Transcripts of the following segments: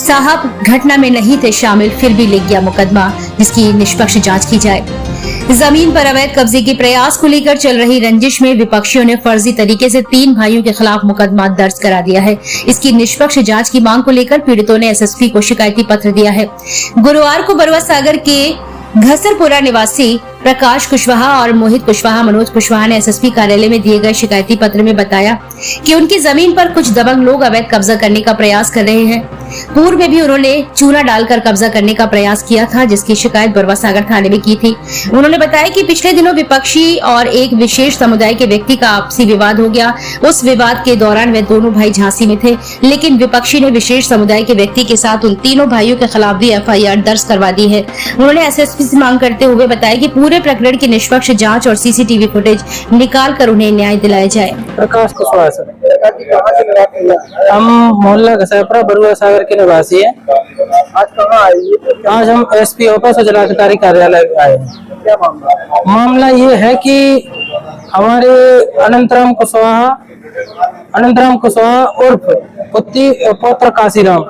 साहब घटना में नहीं थे शामिल, फिर भी लिख गया मुकदमा, जिसकी निष्पक्ष जांच की जाए। जमीन पर अवैध कब्जे के प्रयास को लेकर चल रही रंजिश में विपक्षियों ने फर्जी तरीके से 3 भाइयों के खिलाफ मुकदमा दर्ज करा दिया है। इसकी निष्पक्ष जांच की मांग को लेकर पीड़ितों ने एसएसपी को शिकायती पत्र दिया है। गुरुवार को बरुआ सागर के घसरपुरा निवासी प्रकाश कुशवाहा और मोहित कुशवाहा मनोज कुशवाहा ने एसएसपी कार्यालय में दिए गए शिकायती पत्र में बताया कि उनकी जमीन पर कुछ दबंग लोग अवैध कब्जा करने का प्रयास कर रहे हैं। पूर्व में भी उन्होंने चूना डालकर कब्जा करने का प्रयास किया था, जिसकी शिकायत बरुआ सागर थाने में की थी। उन्होंने बताया कि पिछले दिनों विपक्षी और एक विशेष समुदाय के व्यक्ति का आपसी विवाद हो गया। उस विवाद के दौरान वे दोनों भाई झांसी में थे, लेकिन विपक्षी ने विशेष समुदाय के व्यक्ति के साथ उन तीनों भाइयों के खिलाफ भी एफआईआर दर्ज करवा दी है। उन्होंने एसएसपी से मांग करते हुए बताया कि पूरे प्रकरण की निष्पक्ष जांच और सीसीटीवी फुटेज निकाल कर उन्हें न्याय दिलाया जाए। प्रकाश कुशवाहा सर, हम मोहल्ला घसरपुरा बरुआ सागर के निवासी हैं। आज कहाँ आए? आज हम एसपी ऑफिस और जिलाधिकारी कार्यालय आए हैं। क्या मामला? मामला ये है कि हमारे अनंतराम कुशवाहा उर्फ पुत्र काशीराम,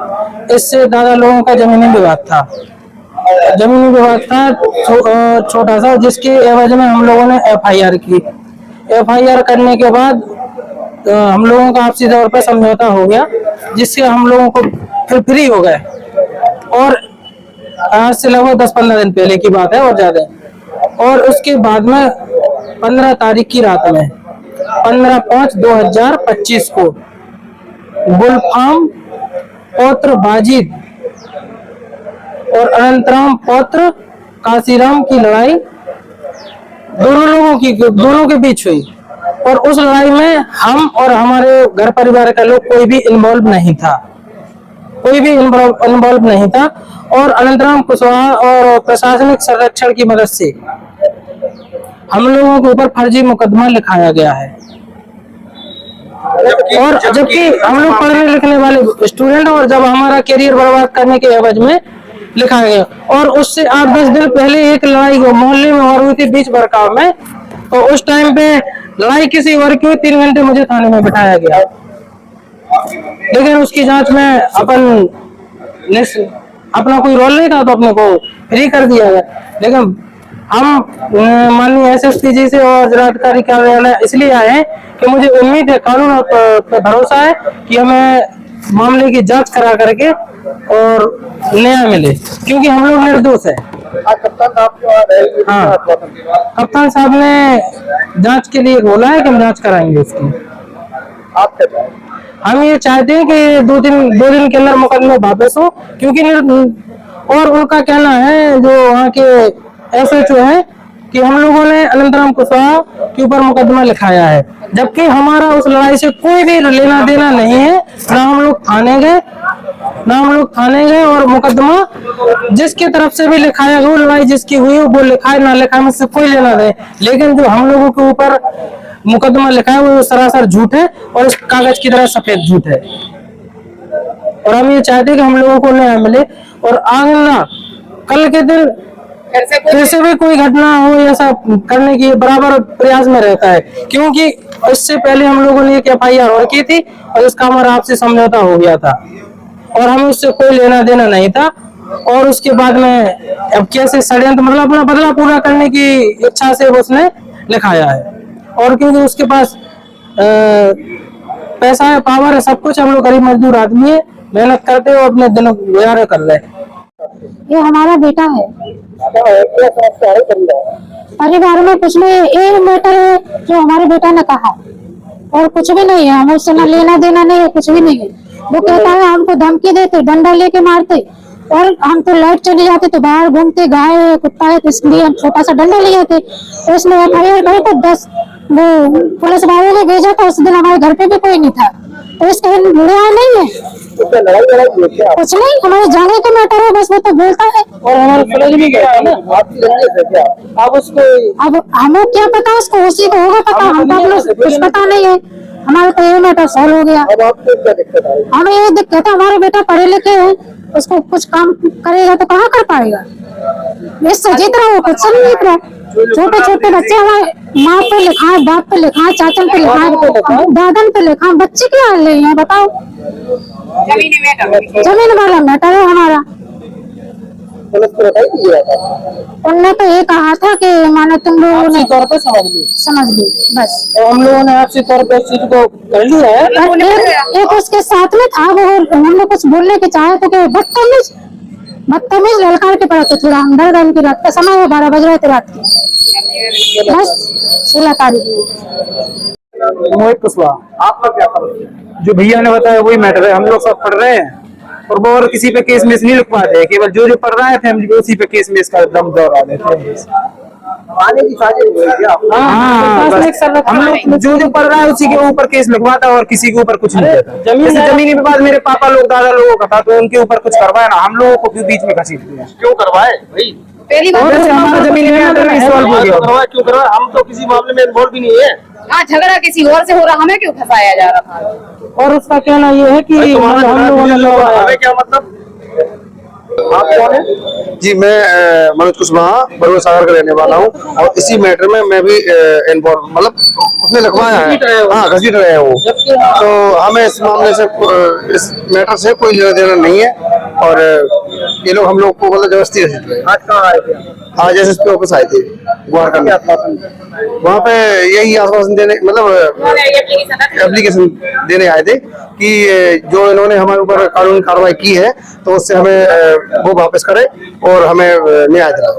इससे दादा लोगों का जमीनी विवाद था छोटा सा, जिसके एवज में हम लोगों ने एफआईआर की। एफआईआर करने के बाद हम लोगों का आपसी तौर पर समझौता हो गया, जिससे हम लोगों को फिर फ्री हो गए। और आज से लगभग 10-15 दिन पहले की बात है और ज्यादा। और उसके बाद में 15 तारीख की रात में 15/5/2025 को गुलफाम पौत्र बाजिद और अनंतराम पौत्र काशीराम की लड़ाई दोनों के बीच हुई। और उस लड़ाई में हम और हमारे घर परिवार का लोग कोई भी इन्वॉल्व नहीं था। और अनंतराम कुशवाहा और प्रशासनिक संरक्षण की मदद से हम लोगों के ऊपर फर्जी मुकदमा लिखाया गया है। और जबकि हम लोग पढ़ने लिखने वाले स्टूडेंट, और जब हमारा करियर बर्बाद करने के एवज में लिखा गया। और उससे 8-10 दिन पहले एक लड़ाई मोहल्ले में और हुई थी बीच बरकाव में। तो उस टाइम पे लड़ाई किसी वर्ग की हुई, 3 घंटे मुझे थाने में बिठाया गया, लेकिन उसकी जांच में अपना कोई रोल नहीं था, तो अपने को फ्री कर दिया गया। लेकिन हम माननीय एसएसपी जी से और जिलाधिकारी कार्यालय इसलिए आए हैं कि मुझे उम्मीद है, कानून पर भरोसा है कि हमें मामले की जांच करा करके और न्याय मिले, क्योंकि हम लोग निर्दोष है। कप्तान साहब क्यों आ रहे हैं? हाँ, कप्तान साहब ने जांच के लिए बोला है कि हम जांच कराएंगे उसकी। आप क्या चाहें? हम ये चाहते हैं कि 2 दिन के अंदर मुकदमा वापस हो, क्योंकि और उनका कहना है, जो वहाँ के एसएचओ है, कि हम लोगों ने अनंतराम कुशवाहा के ऊपर मुकदमा लिखाया है, जबकि हमारा उस लड़ाई से कोई भी लेना देना नहीं है। ना हम लोग थाने गए और मुकदमा जिसके तरफ से भी लिखाया, वो लड़ाई जिसकी हुई वो लिखाए ना लिखाए, मुझसे कोई लेना दे। लेकिन जो हम लोगों के ऊपर मुकदमा लिखा है वो सरासर झूठ है, और इस कागज की तरह सफेद झूठ है। और हम ये चाहते हैं कि हम लोगों को न्याय मिले, और आगे ना कल के दिन फिर से भी कोई घटना हो, ऐसा करने की बराबर प्रयास में रहता है। क्योंकि इससे पहले हम लोगों ने एक एफआईआर और की थी, और इसका हमारा आपसे समझौता हो गया था, और हमें उससे कोई लेना देना नहीं था। और उसके बाद में अब कैसे षड्यंत्र, मतलब अपना बदला पूरा करने की इच्छा से उसने लिखाया है। और क्योंकि उसके पास पैसा है, पावर है, सब कुछ। हम लोग गरीब मजदूर आदमी है, मेहनत करते हो, अपने दिनों गुजारे कर रहे। ये हमारा बेटा है। क्या समस्या है परिवार में कुछ नहीं, एक मैटर है जो हमारे बेटा ने कहा, और कुछ भी नहीं है। हम उससे न लेना देना नहीं है, कुछ भी नहीं है। वो कहता है हमको धमकी देते, डंडा लेके मारते, और हम तो लाइट चली जाते तो बाहर घूमते, गाय है कुत्ता है, तो इसलिए हम छोटा सा डंडा ले जाते। तो उसने एफआईआर करी तो 10 वो पुलिस वालों ने भेजा था। उस दिन हमारे घर पे भी कोई नहीं था, तो इसका न्याय नहीं है। कुछ नहीं, हमारे जाने का मैटर है, बस वो तो बोलता है। और हमारे कॉलेज में गया था ना, अब उसको अब हमें क्या पता, उसको उसी को होगा पता, हमको कुछ पता नहीं है। हमारा तो ये मैटर सॉल्व हो गया। अब आपको क्या दिक्कत आई? हमें ये दिक्कत है, हमारे बेटा पढ़े लिखे हैं, उसको कुछ काम करेगा तो कहाँ कर पाएगा। इससे जीत रहा वो कुछ नहीं जीत रहा। छोटे छोटे बच्चे हमारे माँ पे लिखा है, बाप पे लिखा है, चाचन पे लिखा है, दादन पे लिखा है, बच्चे क्या हाल रहे हैं बताओ। जमीन वाला मैटर है हमारा। पुलिस को बताई दीजिए उनने तो ये कहा था कि मानो तुम लोगों ने तौर पे समझ लो बस। और हम लोगों ने आपसी तौर पे इस चीज को कर लिया है। और एक उसके साथ में था, वो हमने कुछ बोलने के चाहे तो कि बदतमीज ललकार के पड़ा। तो थोड़ा अंदर गए की रात का समय है, 12 बज रहे थे रात के, बस 16 तारीख में। मोहित कुशवाहा। आपका क्या समझ है? जो भैया ने बताया वही मैटर है। हम लोग सब पढ़ रहे हैं और वो और किसी पे केस मिस नहीं लिख पाते हैं, केवल जो पढ़ रहा है फैमिली पे उसी पे केस मिस का दम दौड़ा देते हैं। आने की साजिश हुई है क्या? हाँ, बस हम लोग जो पढ़ रहा है उसी के ऊपर केस लिखवाता और किसी के ऊपर कुछ नहीं देता। जैसे जमीनी विवाद मेरे पापा लोग दादा लोगों का था तो उनके ऊपर कुछ करवाया ना, हम लोगों को क्यों बीच में घसीट दिया। क्यों करवाए भाई? हमारा जमीनी विवाद में सॉल्व हो गया। क्यों करवाए? हम तो किसी मामले में इन्वॉल्व भी नहीं है। हाँ, झगड़ा किसी और से हो रहा, हमें क्यों फंसाया जा रहा था। और उसका कहना ये है कि हम लोगों ने हमें क्या मतलब? आप कौन है? जी, मैं मनोज कुशवाहा बड़ों सागर का रहने वाला हूँ और इसी मैटर में मैं भी इन्वॉल्व, मतलब उसने लिखवाया है। हाँ, घसीट रहे हैं वो। तो हमें इस मामले से, इस मैटर से कोई लेना देना नहीं है और ये लोग हम लोग को मतलब जबरदस्ती घसीट रहे हैं। आज कहाँ आए थे? आज एसएसपी ऑफिस आए थे गुआरका में। वहाँ पे यही आश्वासन देने, मतलब एप्लीकेशन देने आए थे कि जो इन्होंने हमारे ऊपर कानूनी कार्रवाई की है तो उससे हमें वो वापस करें और हमें न्याय दिलाएं।